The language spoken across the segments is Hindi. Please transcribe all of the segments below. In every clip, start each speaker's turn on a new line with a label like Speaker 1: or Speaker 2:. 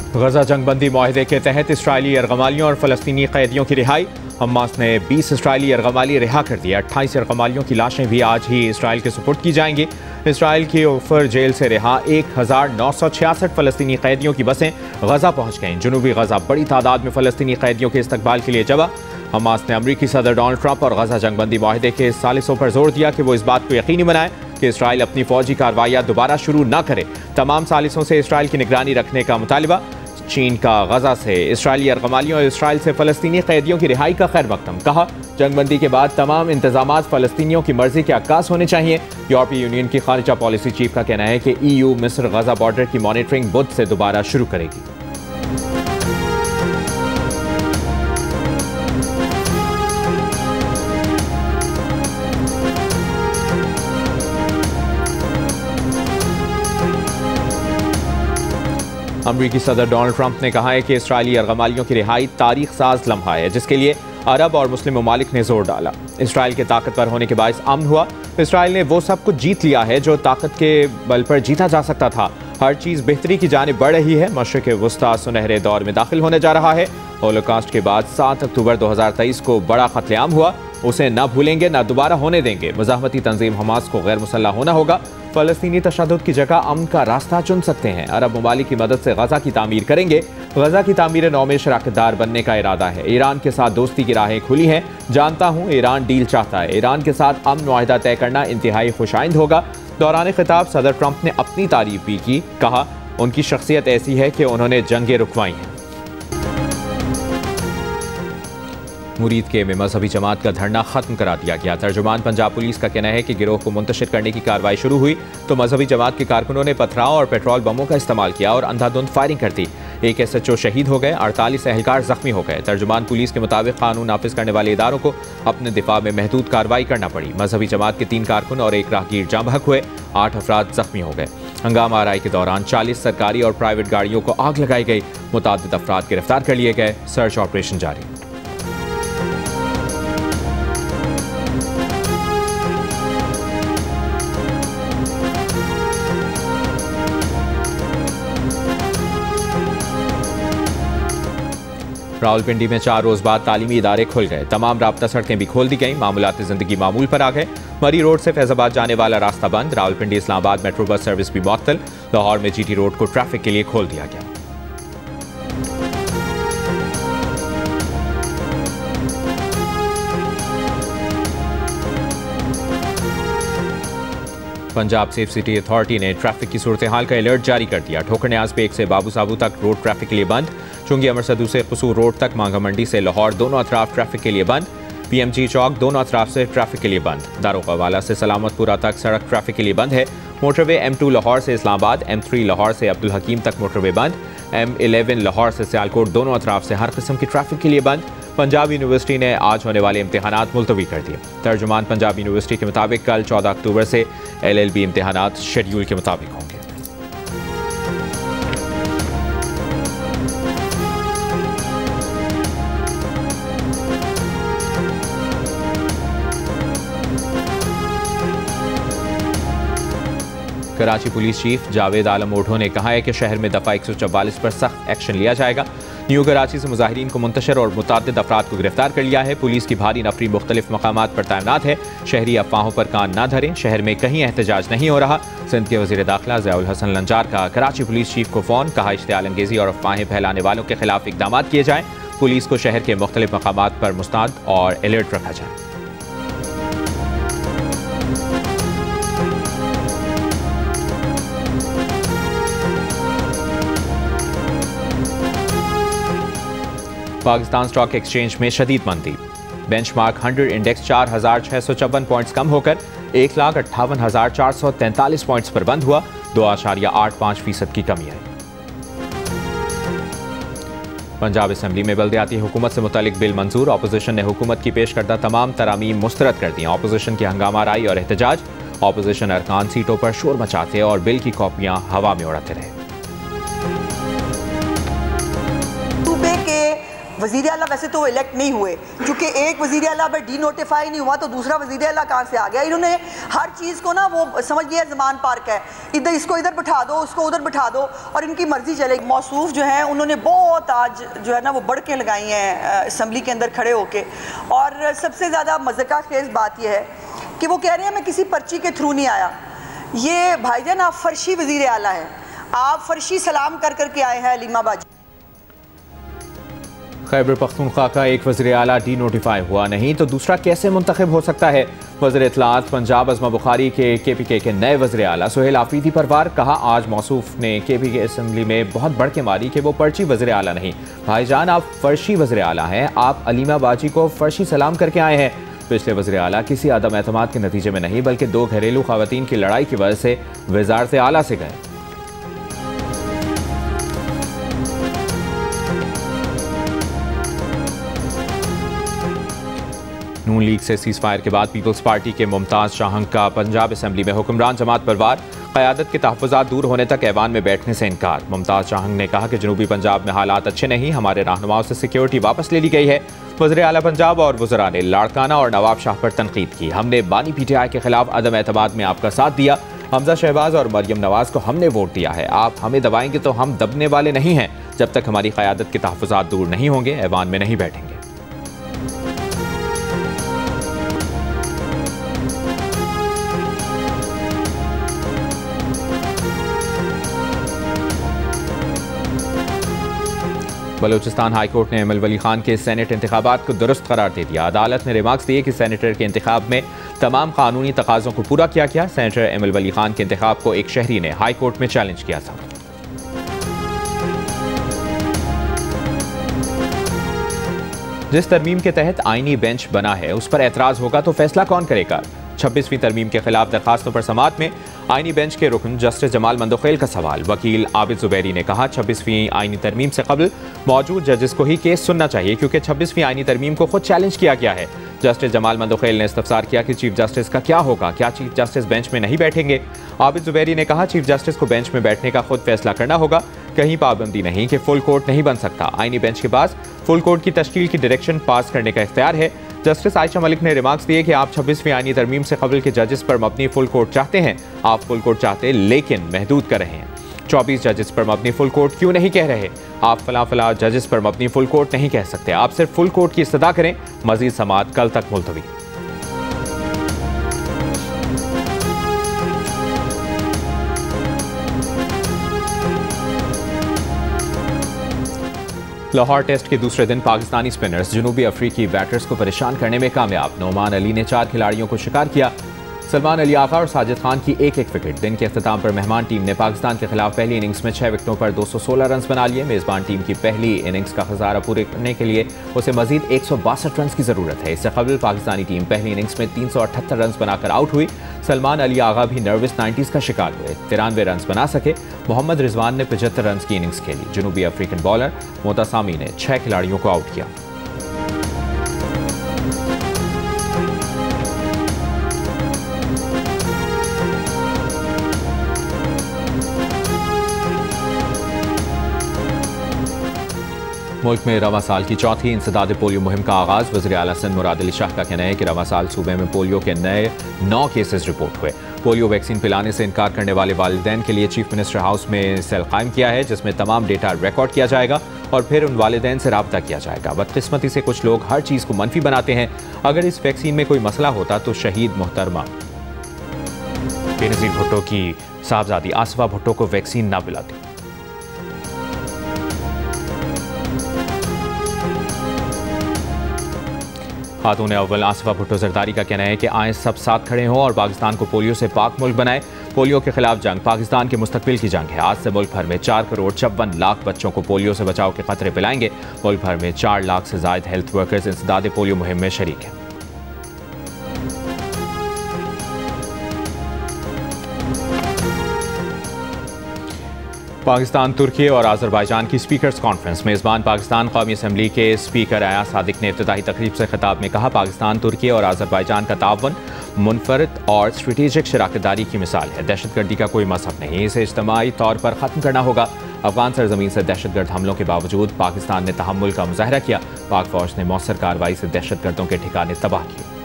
Speaker 1: गजा जंगबंदी माहिदे के तहत इसराइली यरगमालियों और फलस्तीनी कैदियों की रिहाई। हमास ने 20 इसराइली यरगमाली रिहा कर दिए। 28 यरगमालियों की लाशें भी आज ही इसराइल के सुपुर्द की जाएंगी। इसराइल की ओफर जेल से रिहा 1966 फलस्तीनी कैदियों की बसें गजा पहुंच गईं। जनूबी गजा बड़ी तादाद में फलस्तीनी कैदियों के इस्तकबाल के लिए जवा। हमास ने अमरीकी सदर डोनाल्ड ट्रंप और गजा जंगबंदी माहिदे के सालिसों पर जोर दिया कि वो इस बात को यकीनी बनाए कि इसराइल अपनी फौजी कार्रवाइयां दोबारा शुरू न करे। तमाम सालिसों से इसराइल की निगरानी रखने का मुतालबा। चीन का गजा से इसराइली यरगमालियों और इसराइल से फलस्तीनी कैदियों की रिहाई का खैर मकदम। कहा, जंगबंदी के बाद तमाम इंतजामात फलस्तीनियों की मर्जी के अक्कास होने चाहिए। यूरोपीय यूनियन की खारिजा पॉलिसी चीफ का कहना है कि EU मिस्र गजा बॉर्डर की मॉनिटरिंग बुध से दोबारा शुरू करेगी। अमरीकी सदर डोनाल्ड ट्रंप ने कहा है कि इसराइली यरगमालियों की रिहाई तारीख साज लम्हा है जिसके लिए अरब और मुस्लिम ममालिक ने जोर डाला। इसराइल के ताकतवर होने के बायस अमन हुआ। इसराइल ने वो सब कुछ जीत लिया है जो ताकत के बल पर जीता जा सकता था। हर चीज़ बेहतरी की जानिब बढ़ रही है। मशरिक़ वुस्ता सुनहरे दौर में दाखिल होने जा रहा है। होलोकॉस्ट के बाद 7 अक्टूबर 2023 को बड़ा कत्लेआम हुआ, उसे न भूलेंगे न दोबारा होने देंगे। मुज़ाहमती तंजीम हमास को गैर मुसल्लह होना होगा। फ़लस्तीनी तशद्दुद की जगह अमन का रास्ता चुन सकते हैं। अरब ममालिक की मदद से गजा की तामीर करेंगे। गजा की तामीर नौ में शराकतदार बनने का इरादा है। ईरान के साथ दोस्ती की राहें खुली हैं। जानता हूँ ईरान डील चाहता है। ईरान के साथ अमन मुआहिदा तय करना इंतहाई खुशाइंद होगा। दौरान खिताब सदर ट्रंप ने अपनी तारीफ भी की। कहा, उनकी शख्सियत ऐसी है कि उन्होंने जंगें रुकवाई हैं। मुरीद के में मजहबी जमात का धरना खत्म करा दिया गया। तर्जुमान पंजाब पुलिस का कहना है कि गिरोह को मुंतशिर करने की कार्रवाई शुरू हुई तो मजहबी जमात के कारकुनों ने पथराव और पेट्रोल बमों का इस्तेमाल किया और अंधाधुंध फायरिंग कर दी। एक SHO शहीद हो गए, 48 एहलकार जख्मी हो गए। तर्जुमान पुलिस के मुताबिक कानून नाफिज करने वाले इदारों को अपने दिफा में महदूद कार्रवाई करना पड़ी। मजहबी जमात के 3 कारकुन और 1 राहगीर जाँ बहक हुए, 8 अफराद जख्मी हो गए। हंगामा आराई के दौरान 40 सरकारी और प्राइवेट गाड़ियों को आग लगाई गई। मुतादिद अफराद गिरफ्तार कर लिए गए। सर्च ऑपरेशन जारी। रावलपिंडी में 4 रोज बाद तालीमी इदारे खुल गए। तमाम राब्ता सड़कें भी खोल दी गईं। मामूलात जिंदगी मामूल पर आ गए। मरी रोड से फैजाबाद जाने वाला रास्ता बंद। Rawalpindi Islamabad metro bus service भी मुअत्तल। लाहौर में GT रोड को ट्रैफिक के लिए खोल दिया गया। पंजाब सेफ सिटी अथॉरिटी ने ट्रैफिक की सूरत हाल का अलर्ट जारी कर दिया। ठोकर न्याज बेग से बाबू साबू तक रोड ट्रैफिक के लिए बंद। चुंगी अमर सदू से कसूर रोड तक मांगा मंडी से लाहौर दोनों अतराफ ट्रैफिक के लिए बंद। PMG चौक दोनों अतराफ से ट्रैफिक के लिए बंद। दारोगावाला से सलामतपुरा तक सड़क ट्रैफिक के लिए बंद है। मोटरवे M2 लाहौर से इस्लामाबाद, M3 लाहौर से अब्दुल हकीम तक मोटरवे बंद। M11 लाहौर से सियालकोट दोनों अतराफ से हर किस्म की ट्रैफिक के लिए बंद। पंजाब यूनिवर्सिटी ने आज होने वाले इम्तिहानात मुलतवी कर दिए। तर्जुमान पंजाब यूनिवर्सिटी के मुताबिक कल 14 अक्टूबर से LLB इम्तिहानात शेड्यूल के मुताबिक होंगे। कराची पुलिस चीफ जावेद आलम ओढो ने कहा है कि शहर में दफा 144 पर सख्त एक्शन लिया जाएगा। न्यू कराची से मुजाहिरीन को मुंतशिर और मुतअद्दिद अफराद को गिरफ्तार कर लिया है। पुलिस की भारी नफरी मुख्तलिफ मकामात पर तैनात है। शहरी अफवाहों पर कान न धरें। शहर में कहीं एहतजाज नहीं हो रहा। सिंध के वज़ीर दाखिला ज़ियाउल हसन लंजार का कराची पुलिस चीफ को फ़ोन। कहा, इश्तिआल अंगेज़ी और अफवाहें फैलाने वालों के खिलाफ इक़दाम किए जाएँ। पुलिस को शहर के मुख्तलिफ मकामात पर मुस्तैद और अलर्ट रखा जाए। पाकिस्तान स्टॉक एक्सचेंज में शदीद मंदी। बेंचमार्क 100 इंडेक्स 4,654 पॉइंट्स कम होकर 1,58,443 पॉइंट्स पर बंद हुआ। 2.85% की कमी आई। पंजाब असम्बली में बल्दियाती हुकूमत से मुतालिक बिल मंजूर। अपोजिशन ने हुकूमत की पेश करदा तमाम तरामीम मुस्तरद कर दी। अपोजिशन की हंगामा राई और एहतजाज। अपोजिशन अरकान सीटों पर शोर मचाते और बिल की कॉपियां हवा में उड़ाते रहे।
Speaker 2: वज़ीर आला वैसे तो वो इलेक्ट नहीं हुए, क्योंकि एक वज़ीर आला अगर डी नोटिफाई नहीं हुआ तो दूसरा वज़ीर आला कहाँ से आ गया। इन्होंने हर चीज़ को ना वो समझ लिया ज़मान पार्क है, इधर इसको इधर बिठा दो, उसको उधर बिठा दो और इनकी मर्जी चलेगी। मौसूफ जो है उन्होंने बहुत आज जो है ना वो बढ़ के लगाई हैं असम्बली के अंदर खड़े होके। और सबसे ज़्यादा मज़ाक़ खेज़ बात यह है कि वो कह रहे हैं मैं किसी पर्ची के थ्रू नहीं आया। ये भाईजान आप फर्शी वज़ीर आला हैं, आप फर्शी सलाम कर करके आए हैं अलीमा बाजी।
Speaker 1: खैबर पख्तूनख्वा का एक वज़ीर आला डी नोटिफाई हुआ नहीं तो दूसरा कैसे मुंतखब हो सकता है। वज़ीर इत्तलात पंजाब अज़मा बुखारी के KPK के नए वज़ीर आला सुहेल आफरीदी परवार कहा, आज मौसूफ ने KPK असम्बली में बहुत बढ़ के मारी कि वो पर्ची वज़ीर आला नहीं। भाईजान आप फर्शी वज़ीर आला हैं, आप अलीमा बाजी को फर्शी सलाम करके आए हैं। पिछले वज़ीर आला किसी अदम एतमाद के नतीजे में नहीं बल्कि 2 घरेलू ख़वातीन की लड़ाई की वजह से वज़ारत आला से गए। नून लीग से सीज़ फायर के बाद पीपल्स पार्टी के मुमताज़ शाहंग का पंजाब असम्बली में हुक्मरान जमात परवार क़यादत के तहफ़्फ़ुज़ात दूर होने तक ऐवान में बैठने से इनकार। मुमताज़ शाहंग ने कहा कि जनूबी पंजाब में हालात अच्छे नहीं, हमारे रहनुमाओं से सिक्योरिटी वापस ले ली गई है। वज़ीर आला पंजाब और वज़रा ने लाड़काना और नवाब शाह पर तनकीद की। हमने बानी PTI के खिलाफ अदम एतमाद में आपका साथ दिया। हमजा शहबाज और मरियम नवाज को हमने वोट दिया है, आप हमें दबाएंगे तो हम दबने वाले नहीं हैं। जब तक हमारी क़यादत के तहफ़्फ़ुज़ात दूर नहीं होंगे ऐवान में नहीं बैठेंगे। बलूचिस्तान हाई कोर्ट ने एमएल वली खान के सेनेट इंतखाबात को दुरुस्त करार दे दिया। अदालत ने रिमार्क्स दिए कि सेनेटर के इंतखाब में तमाम कानूनी तकाज़ों को पूरा किया गया। सेनेटर एमएल वली खान के इंतखाब को एक शहरी ने हाई कोर्ट में चैलेंज किया था। जिस तरमीम के तहत आईनी बेंच बना है उस पर एतराज़ होगा तो फैसला कौन करेगा। 26वीं तरमीम के खिलाफ दरखास्तों पर समाअत में आईनी बेंच के रुकन जस्टिस जमाल मंदोखेल का सवाल। वकील आबिद जुबैरी ने कहा, 26वीं आईनी तरमीम से कबल मौजूद जजेस को ही केस सुनना चाहिए क्योंकि 26वीं आईनी तरमीम को खुद चैलेंज किया गया है। जस्टिस जमाल मंदोखेल ने इस्तफसार किया कि चीफ जस्टिस का क्या होगा, क्या चीफ जस्टिस बेंच में नहीं बैठेंगे। आबिद जुबैरी ने कहा, चीफ जस्टिस को बेंच में बैठने का खुद फैसला करना होगा, कहीं पाबंदी नहीं कि फुल कोर्ट नहीं बन सकता। आईनी बेंच के पास फुल कोर्ट की तश्कील की डायरेक्शन पास करने का इख्तियार है। जस्टिस आयशा मलिक ने रिमार्क्स दिए कि आप 26वीं आईनी तरमीम से कबल के जजेस पर मबनी फुल कोर्ट चाहते हैं, आप फुल कोर्ट चाहते लेकिन महदूद कर रहे हैं। 24 जजेस पर मबनी फुल कोर्ट क्यों नहीं कह रहे, आप फला जजेस पर मबनी फुल कोर्ट नहीं कह सकते, आप सिर्फ फुल कोर्ट की इस्तदा करें। मजीद समाअत कल तक मुलतवी। लाहौर टेस्ट के दूसरे दिन पाकिस्तानी स्पिनर्स जनूबी अफ्रीकी बैटर्स को परेशान करने में कामयाब। नोमान अली ने 4 खिलाड़ियों को शिकार किया। सलमान अली आगा और साजिद खान की एक विकेट। दिन के अख्ताम पर मेहमान टीम ने पाकिस्तान के खिलाफ पहली इनिंग्स में 6 विकेटों पर 216 रन बना लिए। मेज़बान टीम की पहली इनिंग्स का खजारा पूरे करने के लिए उसे मजीद 162 रन की ज़रूरत है। इससे कबल पाकिस्तानी टीम पहली इनिंग्स में 378 रन बनाकर आउट हुई। सलमान अली आगा भी नर्वस 90s का शिकार हुए, 93 रन बना सके। मोहम्मद रिजवान ने 75 रन की इनिंग्स खेली। जनूबी अफ्रीकन बॉलर मोतासामी ने 6 खिलाड़ियों को आउट किया। मुल्क में रवा साल की चौथी इंसदाद पोलियो मुहिम का आगाज। वज़ीर आला सिंध मुराद अली शाह का कहना है कि रवा साल सूबे में पोलियो के नए 9 केसेस रिपोर्ट हुए। पोलियो वैक्सीन पिलाने से इनकार करने वाले वालिदैन के लिए चीफ मिनिस्टर हाउस में सेल कायम किया है जिसमें तमाम डेटा रिकॉर्ड किया जाएगा और फिर उन वालिदैन से रब्ता किया जाएगा। बदकिस्मती से कुछ लोग हर चीज़ को मनफी बनाते हैं। अगर इस वैक्सीन में कोई मसला होता तो शहीद मोहतरमा बेनज़ीर भुट्टो की साहबजादी आसिफा भुट्टो को वैक्सीन ना पिलाती। खातून अव्वल आसिफा भुट्टो जरदारी का कहना है कि आए सब साथ खड़े हों और पाकिस्तान को पोलियो से पाक मुल्क बनाए। पोलियो के खिलाफ जंग पाकिस्तान के मुस्तकबिल की जंग है। आज से मुल्क भर में 4,54,00,000 बच्चों को पोलियो से बचाव के खतरे पिलाएंगे। मुल्क भर में 4 लाख से ज्यादा हेल्थ वर्कर्स इंसदाद पोलियो मुहिम में शरीक हैं। पाकिस्तान, तुर्की और आज़रबाईजान की स्पीकर्स कॉन्फ्रेंस। मेज़बान पाकिस्तान कौमी असम्बली के स्पीकर आया सादिक ने इब्तिदाई तकरीब से खिताब में कहा, पाकिस्तान, तुर्की और आज़रबाईजान का ताउन मुनफरद और स्ट्रेटेजिक शराकतदारी की मिसाल है। दहशतगर्दी का कोई मजहब नहीं, इसे इज्तिमाई तौर पर ख़त्म करना होगा। अफगान सरजमीन से दहशतगर्द हमलों के बावजूद पाकिस्तान ने तहम्मुल का मुजाहरा किया। पाक फौज ने मौसर कार्रवाई से दहशतगर्दों के ठिकाने तबाह किए।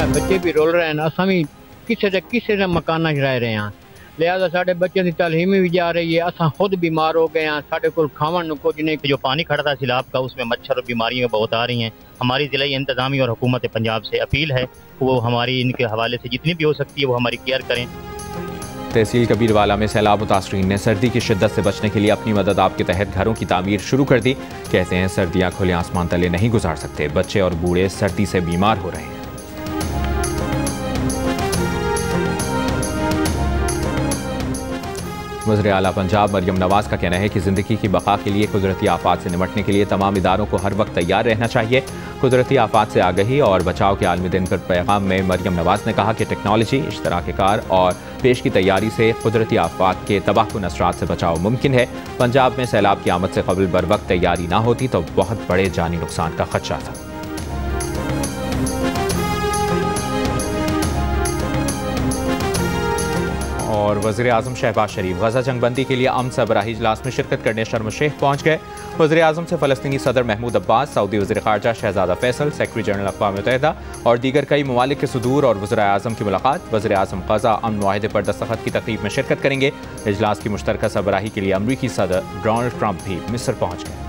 Speaker 3: बच्चे भी रोल रहे हैं, असा भी किसी ने मकाना रह रहे हैं, लिहाजा साढ़े बच्चों की तालीम भी जा रही है। असा खुद बीमार हो गए हैं, साढ़े को खावन कुछ नहीं। जो पानी खड़ा था सैलाब का, उसमें मच्छर और बीमारियाँ बहुत आ रही हैं। हमारी ज़िला इंतज़ामी और हुकूमत पंजाब से अपील है वो हमारी इनके हवाले से जितनी भी हो सकती है वो हमारी केयर करें।
Speaker 1: तहसील कबीरवाला में सैलाब मुतासरीन ने सर्दी की शिद्दत से बचने के लिए अपनी मदद आप के तहत घरों की तामीर शुरू कर दी। कहते हैं सर्दियाँ खुले आसमान तले नहीं गुजार सकते, बच्चे और बूढ़े सर्दी से बीमार हो रहे हैं। वज़ीर आला पंजाब मरियम नवाज का कहना है कि ज़िंदगी की बका के लिए कुदरती आफात से निपटने के लिए तमाम इदारों को हर वक्त तैयार रहना चाहिए। कुदरती आफात से आगही और बचाव के आलमी दिन पर पैगाम में मरियम नवाज ने कहा कि टेक्नोलॉजी, इश्तराक कार और पेश की तैयारी से कुदरती आफात के तबाहकुन असरात से बचाव मुमकिन है। पंजाब में सैलाब की आमद से कबल बर वक्त तैयारी ना होती तो बहुत बड़े जानी नुकसान का खदशा था। और वज़ीर आज़म शहबाज शरीफ गजा जंगबंदी के लिए अमन सरबराही इजलास में शिरकत करने शर्म शेख पहुँच गए। वज़ीर आज़म से फ़लस्तीनी सदर महमूद अब्बास, सऊदी वज़ीर ख़ारजा शहज़ादा फैसल, सेक्रेटरी जनरल अक़वाम मुत्तहिदा और दीगर कई ममालिक के सदूर और वज़ीर आज़म की मुलाकात। वज़ीर आज़म गजा अमन मुआहदे पर दस्तखत की तक़रीब में शिरकत करेंगे। इजलास की मुश्तरका सरबराही के लिए अमरीकी सदर डोनाल्ड ट्रंप भी मिस्र पहुँच गए।